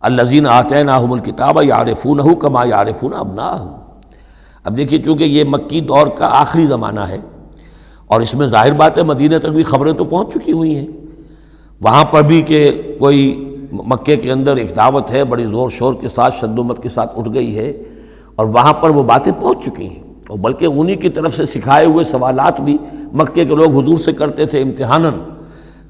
الذین آتیناہم الکتاب یعرفونہ کما یعرفون ابناءہم۔ اب دیکھیے چونکہ یہ مکی دور کا آخری زمانہ ہے اور اس میں ظاہر بات ہے مدینہ تک بھی خبریں تو پہنچ چکی ہوئی ہیں، وہاں پر بھی کہ کوئی مکے کے اندر ایک دعوت ہے بڑی زور شور کے ساتھ شد و مت کے ساتھ اٹھ گئی ہے، اور وہاں پر وہ باتیں پہنچ چکی ہیں، اور بلکہ انہی کی طرف سے سکھائے ہوئے سوالات بھی مکے کے لوگ حضور سے کرتے تھے امتحاناً۔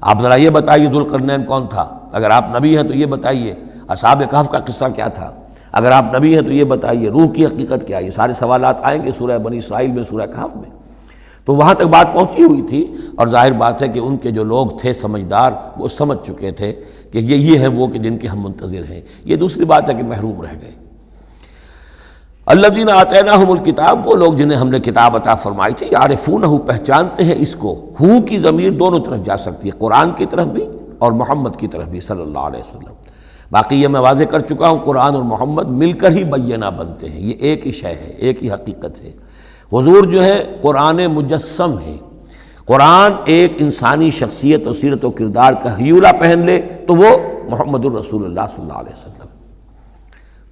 آپ ذرا یہ بتائیے ذوالقرنین کون تھا، اگر آپ نبی ہیں تو یہ بتائیے، اصحاب کہف کا قصہ کیا تھا، اگر آپ نبی ہیں تو یہ بتائیے، روح کی حقیقت کیا ہے، یہ سارے سوالات آئیں گے سورہ بنی اسرائیل میں، سورہ کہف میں۔ تو وہاں تک بات پہنچی ہوئی تھی، اور ظاہر بات ہے کہ ان کے جو لوگ تھے سمجھدار وہ سمجھ چکے تھے کہ یہ ہے وہ کہ جن کے ہم منتظر ہیں۔ یہ دوسری بات ہے کہ محروم رہ گئے۔ الذین آتیناہم الکتاب، وہ لوگ جنہیں ہم نے کتاب عطا فرمائی تھی، یعرفونہ، پہچانتے ہیں اس کو۔ ہو کی ضمیر دونوں طرف جا سکتی ہے، قرآن کی طرف بھی اور محمد کی طرف بھی صلی اللہ علیہ وسلم۔ باقی یہ میں واضح کر چکا ہوں، قرآن اور محمد مل کر ہی بینہ بنتے ہیں، یہ ایک ہی شے ہے، ایک ہی حقیقت ہے۔ حضور جو ہے قرآن مجسم ہے، قرآن ایک انسانی شخصیت اور سیرت و کردار کا ہیولہ پہن لے تو وہ محمد الرسول اللہ صلی اللہ علیہ وسلم۔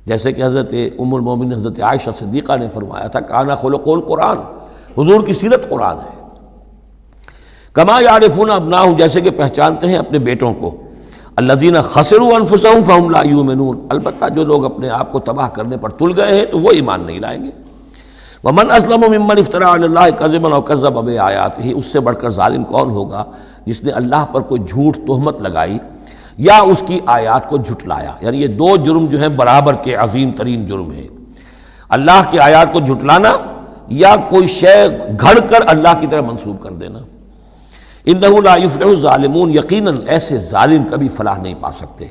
جیسے کہ حضرت ام المومنین حضرت عائشہ صدیقہ نے فرمایا تھا، کانا خلق القرآن، حضور کی سیرت قرآن ہے۔ کما یعرفون ابناہم، جیسے کہ پہچانتے ہیں اپنے بیٹوں کو۔ الذین خسروا انفسہم فہم لا یؤمنون، البتہ جو لوگ اپنے آپ کو تباہ کرنے پر تل گئے ہیں تو وہ ایمان نہیں لائیں گے۔ ومن اسلم ممن افترى علی اللہ کذبا او کذب بآیاتہ، اس سے بڑھ کر ظالم کون ہوگا جس نے اللہ پر کوئی جھوٹ تہمت لگائی یا اس کی آیات کو جھٹلایا۔ یعنی یہ دو جرم جو ہیں برابر کے عظیم ترین جرم ہیں، اللہ کی آیات کو جھٹلانا یا کوئی شے گھڑ کر اللہ کی طرف منسوب کر دینا۔ انہ لا یفلح الظالمون، یقیناً ایسے ظالم کبھی فلاح نہیں پا سکتے۔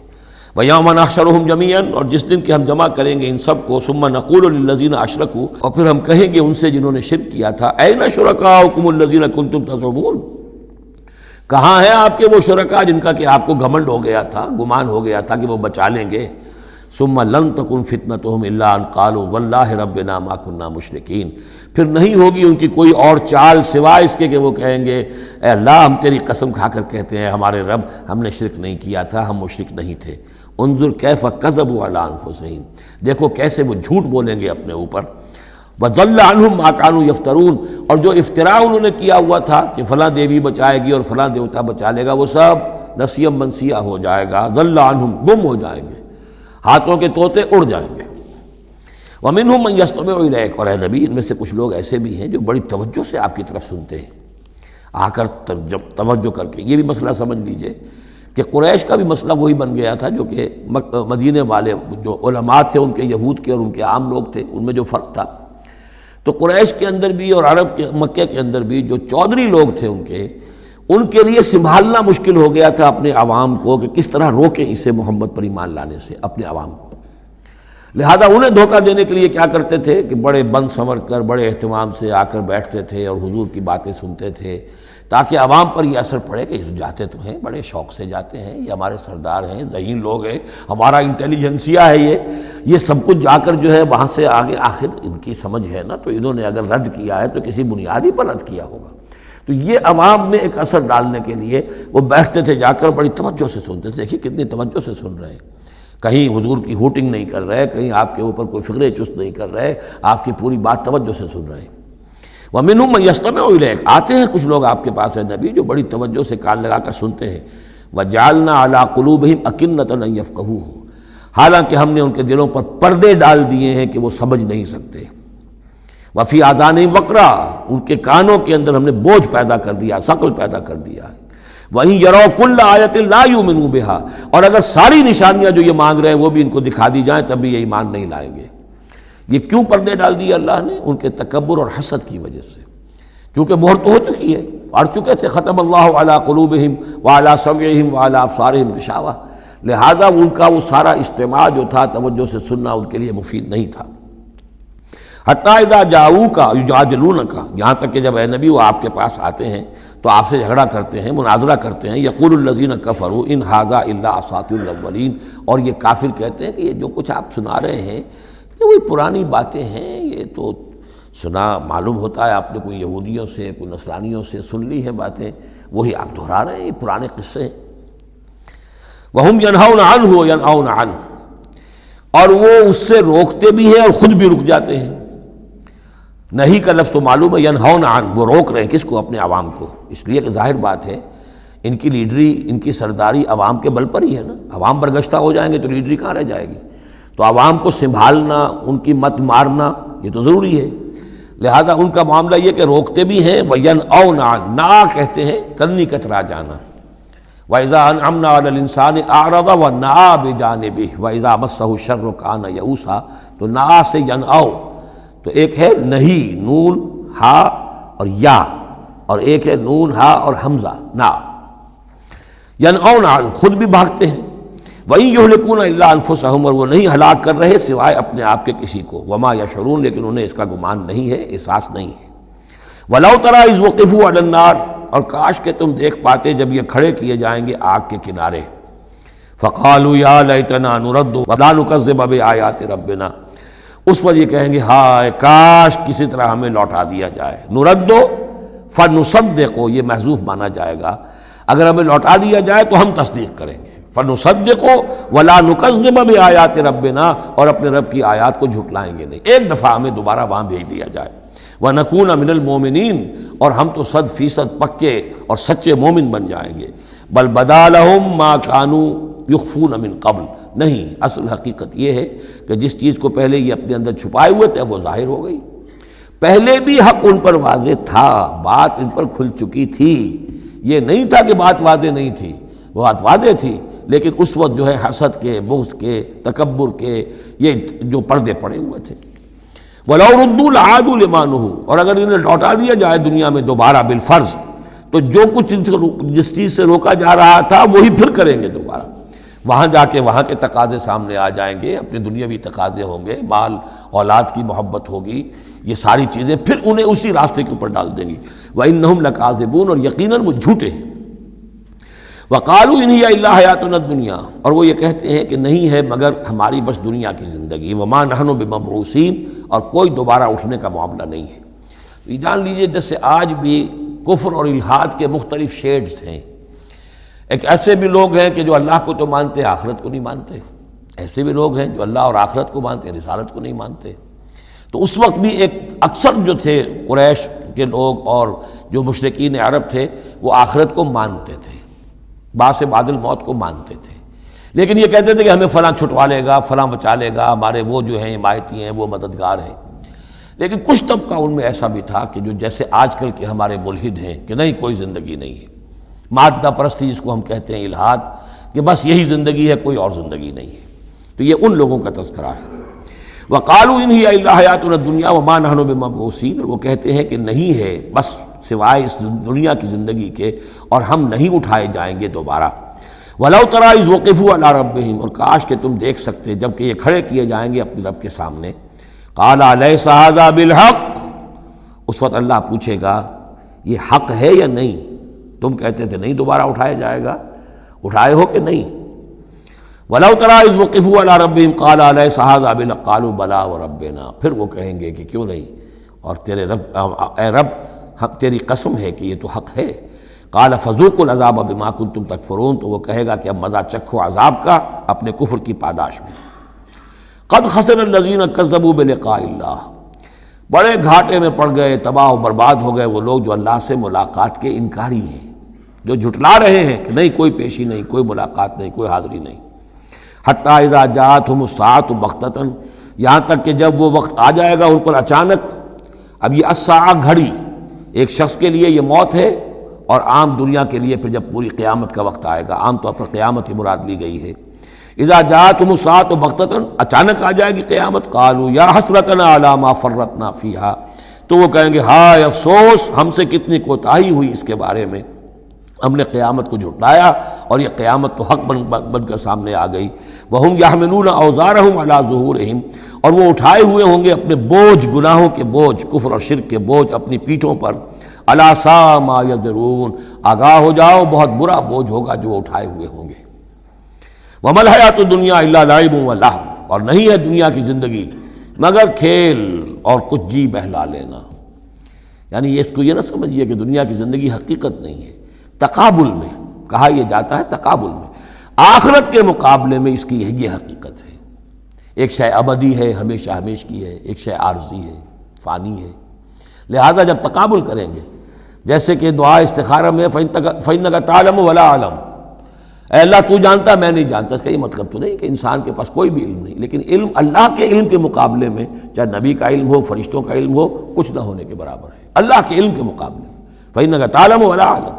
وَيَوْمَ نَحْشُرُهُمْ جَمِيعًا، اور جس دن کہ ہم جمع کریں گے ان سب کو، ثُمَّ نَقُولُ لِلَّذِينَ أَشْرَكُوا، اور پھر ہم کہیں گے ان سے جنہوں نے شرک کیا تھا، أَيْنَ شُرَكَاؤُكُمُ الَّذِينَ كُنتُمْ تَزْعُمُونَ، کہاں ہیں آپ کے وہ شرکاء جن کا کہ آپ کو گھمنڈ ہو گیا تھا، گمان ہو گیا تھا کہ وہ بچا لیں گے۔ ثُمَّ لَن تَكُنْ فِتْنَتُهُمْ إِلَّا أَنْ قَالُوا وَاللَّهِ رَبِّنَا مَا كُنَّا مُشْرِكِينَ، پھر نہیں ہوگی ان کی کوئی اور چال سوائے اس کے کہ وہ کہیں گے اے اللہ ہم تیری قسم کھا کر کہتے ہیں ہمارے رب ہم نے شرک نہیں کیا تھا، ہم مشرک نہیں تھے۔ انظر کیف کذبوا علی انفسہم، دیکھو کیسے وہ جھوٹ بولیں گے اپنے اوپر۔ وضل عنہم ما کانوا یفترون، اور جو افتراء انہوں نے کیا ہوا تھا کہ فلاں دیوی بچائے گی اور فلاں دیوتا بچا لے گا، وہ سب نسیم منسیہ ہو جائے گا، ضل عنہم، گم ہو جائیں گے، ہاتھوں کے طوطے اڑ جائیں گے۔ ومنہم من یستمع الیک، اور اے نبی ان میں سے کچھ لوگ ایسے بھی ہیں جو بڑی توجہ سے آپ کی طرف سنتے ہیں، آ کر جب توجہ کر کے۔ یہ بھی مسئلہ سمجھ لیجئے کہ قریش کا بھی مسئلہ وہی بن گیا تھا جو کہ مدینے والے جو علماء تھے ان کے، یہود کے اور ان کے عام لوگ تھے، ان میں جو فرق تھا۔ تو قریش کے اندر بھی اور عرب کے مکے کے اندر بھی جو چودھری لوگ تھے ان کے لیے سنبھالنا مشکل ہو گیا تھا اپنے عوام کو کہ کس طرح روکیں اسے محمد پر ایمان لانے سے اپنے عوام کو۔ لہذا انہیں دھوکہ دینے کے لیے کیا کرتے تھے کہ بڑے بند سنور کر بڑے اہتمام سے آ کر بیٹھتے تھے اور حضور کی باتیں سنتے تھے، تاکہ عوام پر یہ اثر پڑے کہ جاتے تو ہیں، بڑے شوق سے جاتے ہیں، یہ ہمارے سردار ہیں، ذہین لوگ ہیں، ہمارا انٹیلیجنسیا ہے، یہ سب کچھ جا کر جو ہے وہاں سے آگے آخر ان کی سمجھ ہے نا، تو انہوں نے اگر رد کیا ہے تو کسی بنیادی پر رد کیا ہوگا۔ تو یہ عوام میں ایک اثر ڈالنے کے لیے وہ بیٹھتے تھے، جا کر بڑی توجہ سے سنتے تھے۔ دیکھیے کتنی توجہ سے سن رہے ہیں، کہیں حضور کی ہوٹنگ نہیں کر رہے، کہیں آپ کے اوپر کوئی فکر چست نہیں کر رہے، آپ کی پوری بات توجہ سے سن رہے ہیں۔ وَمِنْهُمْ مَنْ يَسْتَمِعُ إِلَيْكَ، آتے ہیں کچھ لوگ آپ کے پاس ہے نبی جو بڑی توجہ سے کان لگا کر سنتے ہیں۔ وَجَعَلْنَا عَلَىٰ قُلُوبِهِمْ أَكِنَّةً أَن يَفْقَهُوهُ، حالانکہ ہم نے ان کے دلوں پر پردے ڈال دیے ہیں کہ وہ سمجھ نہیں سکتے۔ وَفِي آذَانِهِمْ وَقْرًا، ان کے کانوں کے اندر ہم نے بوجھ پیدا کر دیا، ثقل پیدا کر دیا ہے۔ وَإِن يَرَوْا كُلَّ آیَةٍ لَا يُؤْمِنُوا بِهَا، اور اگر ساری نشانیاں جو یہ مانگ رہے ہیں وہ بھی ان کو دکھا دی جائیں تب بھی یہ ایمان نہیں لائیں گے۔ یہ کیوں پردے ڈال دیے اللہ نے؟ ان کے تکبر اور حسد کی وجہ سے، چونکہ مہر تو ہو چکی ہے، پڑ چکے تھے ختم اللہ علی قلوبہم وعلی سمعہم وعلی ابصارہم غشاوہ، لہذا ان کا وہ سارا اجتماع جو تھا توجہ سے سننا ان کے لیے مفید نہیں تھا۔ حتیٰ اذا جاؤوک یجادلونک، یہاں تک کہ جب اے نبی وہ آپ کے پاس آتے ہیں تو آپ سے جھگڑا کرتے ہیں، مناظرہ کرتے ہیں۔ یقول الذین کفروا ان ھذا الا اساطیر الاولین، اور یہ کافر کہتے ہیں کہ یہ جو کچھ آپ سنا رہے ہیں یہ وہی پرانی باتیں ہیں، یہ تو سنا معلوم ہوتا ہے آپ نے کوئی یہودیوں سے کوئی نصرانیوں سے سن لی ہے باتیں، وہی آپ دہرا رہے ہیں، یہ پرانے قصے ہیں۔ وَهُمْ يَنْهَوْنَ عَنْهُ وَيَنْأَوْنَ عَنْهُ، اور وہ اس سے روکتے بھی ہیں اور خود بھی رک جاتے ہیں۔ نہیں کا لفظ تو معلوم ہے، ینہون عن، وہ روک رہے ہیں کس کو؟ اپنے عوام کو، اس لیے کہ ظاہر بات ہے ان کی لیڈری، ان کی سرداری عوام کے بل پر ہی ہے نا۔ عوام برگشتہ ہو جائیں گے تو لیڈری کہاں رہ جائے گی؟ تو عوام کو سنبھالنا، ان کی مت مارنا، یہ تو ضروری ہے۔ لہذا ان کا معاملہ یہ کہ روکتے بھی ہیں، وَيَنْأَوْنَ عَنْ، نا کہتے ہیں کنی کترا جانا۔ وَإِذَا أَنْعَمْنَا عَلَى الْإِنسَانِ أَعْرَضَ وَنَأَىٰ بِجَانِبِهِ وَإِذَا مَسَّهُ الشَّرُّ كَانَ يَئُوسًا، تو نا سے ینعو، تو ایک ہے نہیں، نون ہا اور یا، اور ایک ہے نون ہا اور حمزہ نا۔ ینعون عن، خود بھی بھاگتے ہیں۔ وَإِن يُهْلِكُونَ إِلَّا أَنفُسَهُمْ، اور وہ نہیں ہلاک کر رہے سوائے اپنے آپ کے کسی کو۔ وَمَا يَشْعُرُونَ، لیکن انہیں اس کا گمان نہیں ہے، احساس نہیں ہے۔ وَلَوْ تَرَىٰ إِذْ وُقِفُوا عَلَى النَّارِ، اور کاش کہ تم دیکھ پاتے جب یہ کھڑے کیے جائیں گے آگ کے کنارے۔ فَقَالُوا يَا لَيْتَنَا نُرَدُّ وَلَا نُكَذِّبَ بِآيَاتِ رَبِّنَا، اس پر یہ کہیں گے ہائے کاش کسی طرح ہمیں لوٹا دیا جائے۔ نُرَدُّ فَنُصَدِّقُ، یہ محذوف مانا جائے گا، اگر ہمیں لوٹا دیا جائے تو ہم تصدیق کریں گے۔ فَنُصَدِّقُ وَلَا نُكَذِّبَ بِآيَاتِ رَبِّنَا، اور اپنے رب کی آیات کو جھٹلائیں گے نہیں، ایک دفعہ ہمیں دوبارہ وہاں بھیج دیا جائے۔ وَنَكُونَ مِنَ الْمُؤْمِنِينَ، اور ہم تو 100% پکے اور سچے مومن بن جائیں گے۔ بل بدا لَهُم مَا كَانُوا يُخْفُونَ مِن قبل، نہیں، اصل حقیقت یہ ہے کہ جس چیز کو پہلے یہ اپنے اندر چھپائے ہوئے تھے وہ ظاہر ہو گئی۔ پہلے بھی حق ان پر واضح تھا، بات ان پر کھل چکی تھی، یہ نہیں تھا کہ بات واضح نہیں تھی، وہ بات واضح تھی، لیکن اس وقت جو ہے حسد کے، بغض کے، تکبر کے یہ جو پردے پڑے ہوئے تھے۔ وَلَوْ رُدُّوا لَعَادُوا لِمَا نُهُوا، اور اگر انہیں لوٹا دیا جائے دنیا میں دوبارہ بالفرض، تو جو کچھ جس چیز سے روکا جا رہا تھا وہی پھر کریں گے دوبارہ۔ وہاں جا کے وہاں کے تقاضے سامنے آ جائیں گے، اپنے دنیاوی تقاضے ہوں گے، مال اولاد کی محبت ہوگی، یہ ساری چیزیں پھر انہیں اسی راستے کے اوپر ڈال دیں گی۔ وَإِنَّهُمْ لَكَاذِبُونَ، اور یقیناً وہ جھوٹے ہیں۔ وَقَالُوا إِنْ هِيَ إِلَّا حَيَاتُنَا الدُّنْيَا، اور وہ یہ کہتے ہیں کہ نہیں ہے مگر ہماری بس دنیا کی زندگی۔ وَمَا نَحْنُ بِمَبْعُوثِينَ، اور کوئی دوبارہ اٹھنے کا معاملہ نہیں ہے۔ یہ جان لیجئے جیسے آج بھی کفر اور الحاد کے مختلف شیڈز ہیں۔ ایک ایسے بھی لوگ ہیں کہ جو اللہ کو تو مانتے آخرت کو نہیں مانتے، ایسے بھی لوگ ہیں جو اللہ اور آخرت کو مانتے رسالت کو نہیں مانتے۔ تو اس وقت بھی ایک اکثر جو تھے قریش کے لوگ اور جو مشرکین عرب تھے وہ آخرت کو مانتے تھے، بعث بعد الموت کو مانتے تھے، لیکن یہ کہتے تھے کہ ہمیں فلاں چھٹوا لے گا، فلاں بچا لے گا، ہمارے وہ جو ہیں حمایتی ہیں، وہ مددگار ہیں۔ لیکن کچھ طبقہ ان میں ایسا بھی تھا کہ جو جیسے آج کل کے ہمارے ملحد ہیں کہ نہیں کوئی زندگی نہیں ہے، مادہ پرستی جس کو ہم کہتے ہیں، الحاد، کہ بس یہی زندگی ہے، کوئی اور زندگی نہیں ہے۔ تو یہ ان لوگوں کا تذکرہ ہے۔ وَقَالُوا إِنْ هِيَ إِلَّا حَيَاتُنَا الدُّنْيَا وَمَا نَحْنُ بِمَبْعُوثِينَ، وہ کہتے ہیں کہ نہیں ہے بس سوائے اس دنیا کی زندگی کے، اور ہم نہیں اٹھائے جائیں گے دوبارہ۔ وَلَوْ تَرَىٰ إِذْ وُقِفُوا عَلَىٰ رَبِّهِمْ، اور کاش کہ تم دیکھ سکتے جب کہ یہ کھڑے کیے جائیں گے اپنے رب کے سامنے۔ قَالَ أَلَيْسَ هَٰذَا بِالْحَقِّ، اس وقت اللہ پوچھے گا یہ حق ہے یا نہیں؟ تم کہتے تھے نہیں دوبارہ اٹھایا جائے گا، اٹھائے ہو کہ نہیں؟ وَلَوْ تَرَىٰ إِذْ وُقِفُوا عَلَىٰ رَبِّهِمْ قَالَ أَلَيْسَ هَٰذَا بِالْحَقِّ قَالُوا بَلَىٰ وَرَبِّنَا، پھر وہ کہیں گے کہ کیوں نہیں، اور تیرے رب، اے رب تیری قسم ہے کہ یہ تو حق ہے۔ قَالَ فَذُوقُوا الْعَذَابَ بِمَا كُنتُمْ تَكْفُرُونَ، تو وہ کہے گا کہ اب مزہ چکھو عذاب کا اپنے کفر کی پاداش میں۔ قَدْ خَسِرَ الَّذِينَ كَذَّبُوا بِلِقَاءِ اللَّهِ، بڑے گھاٹے میں پڑ گئے، تباہ و برباد ہو گئے وہ لوگ جو اللہ سے ملاقات کے انکاری ہیں، جو جھٹلا رہے ہیں کہ نہیں کوئی پیشی نہیں، کوئی ملاقات نہیں، کوئی حاضری نہیں۔ حتیٰ اذا جاءتہم الساعۃ بغتۃ، یہاں تک کہ جب وہ وقت آ جائے گا ان پر اچانک۔ اب یہ الساعہ گھڑی ایک شخص کے لیے یہ موت ہے، اور عام دنیا کے لیے پھر جب پوری قیامت کا وقت آئے گا، عام طور پر قیامت ہی مراد لی گئی ہے۔ اذا جاءتہم الساعۃ بغتۃ، اچانک آ جائے گی قیامت۔ قالوا یا حسرتنا علی ما فرطنا فیہا، تو وہ کہیں گے ہائے افسوس ہم سے کتنی کوتاہی ہوئی اس کے بارے میں، ہم نے قیامت کو جھٹلایا اور یہ قیامت تو حق بن کر سامنے آ گئی۔ وَهُمْ يَحْمِلُونَ أَوْزَارَهُمْ عَلَىٰ ظُهُورِهِمْ، اور وہ اٹھائے ہوئے ہوں گے اپنے بوجھ، گناہوں کے بوجھ، کفر اور شرک کے بوجھ اپنی پیٹھوں پر۔ أَلَا سَاءَ مَا يَزِرُونَ، آگاہ ہو جاؤ بہت برا بوجھ ہوگا جو اٹھائے ہوئے ہوں گے۔ وَمَا الْحَيَاةُ الدُّنْيَا إِلَّا لَعِبٌ وَلَهْوٌ، اور نہیں ہے دنیا کی زندگی مگر کھیل اور کچھ جی بہلا لینا۔ یعنی اس کو یہ نہ سمجھیے کہ دنیا کی زندگی حقیقت نہیں ہے، تقابل میں کہا یہ جاتا ہے، تقابل میں آخرت کے مقابلے میں اس کی یہ حقیقت ہے۔ ایک شے ابدی ہے، ہمیشہ ہمیش کی ہے، ایک شے عارضی ہے، فانی ہے۔ لہذا جب تقابل کریں گے، جیسے کہ دعا استخارہ میں فَإِنَّكَ تَعْلَمُ وَلَا أَعْلَمُ، اے اللہ تو جانتا میں نہیں جانتا، اس کا یہ مطلب تو نہیں کہ انسان کے پاس کوئی بھی علم نہیں، لیکن علم اللہ کے علم کے مقابلے میں، چاہے نبی کا علم ہو، فرشتوں کا علم ہو، کچھ نہ ہونے کے برابر ہے اللہ کے علم کے مقابلے میں۔ فَإِنَّكَ تَعْلَمُ وَلَا أَعْلَمُ۔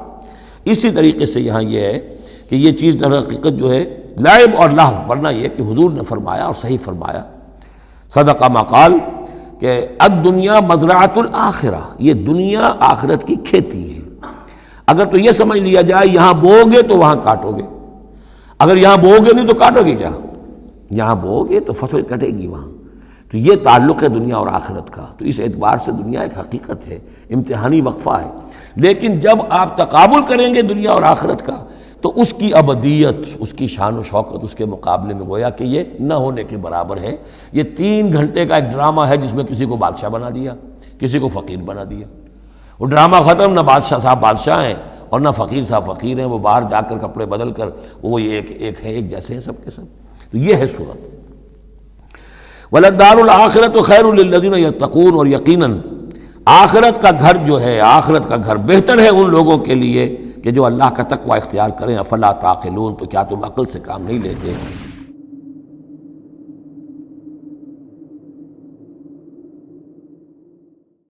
اسی طریقے سے یہاں یہ ہے کہ یہ چیز در حقیقت جو ہے لعب اور لہو، ورنہ یہ کہ حضور نے فرمایا اور صحیح فرمایا، صدق ما قال، کہ الدنیا مزرعۃ الآخرہ، یہ دنیا آخرت کی کھیتی ہے۔ اگر تو یہ سمجھ لیا جائے یہاں بو گے تو وہاں کاٹو گے، اگر یہاں بو گے نہیں تو کاٹو گے کیا؟ یہاں بو گے تو فصل کٹے گی وہاں۔ تو یہ تعلق ہے دنیا اور آخرت کا۔ تو اس اعتبار سے دنیا ایک حقیقت ہے، امتحانی وقفہ ہے، لیکن جب آپ تقابل کریں گے دنیا اور آخرت کا تو اس کی ابدیت، اس کی شان و شوکت اس کے مقابلے میں گویا کہ یہ نہ ہونے کے برابر ہے۔ یہ 3 گھنٹے کا ایک ڈرامہ ہے جس میں کسی کو بادشاہ بنا دیا، کسی کو فقیر بنا دیا۔ وہ ڈرامہ ختم، نہ بادشاہ صاحب بادشاہ ہیں اور نہ فقیر صاحب فقیر ہیں، وہ باہر جا کر کپڑے بدل کر وہ ایک ہے، ایک جیسے ہیں سب کے سب۔ تو یہ ہے صورت۔ وَلَلدَّارُ الْآخِرَةُ خَيْرٌ لِّلَّذِينَ يَتَّقُونَ، اور یقیناً آخرت کا گھر جو ہے، آخرت کا گھر بہتر ہے ان لوگوں کے لیے کہ جو اللہ کا تقوی اختیار کریں۔ افلا تعقلون، تو کیا تم عقل سے کام نہیں لیتے؟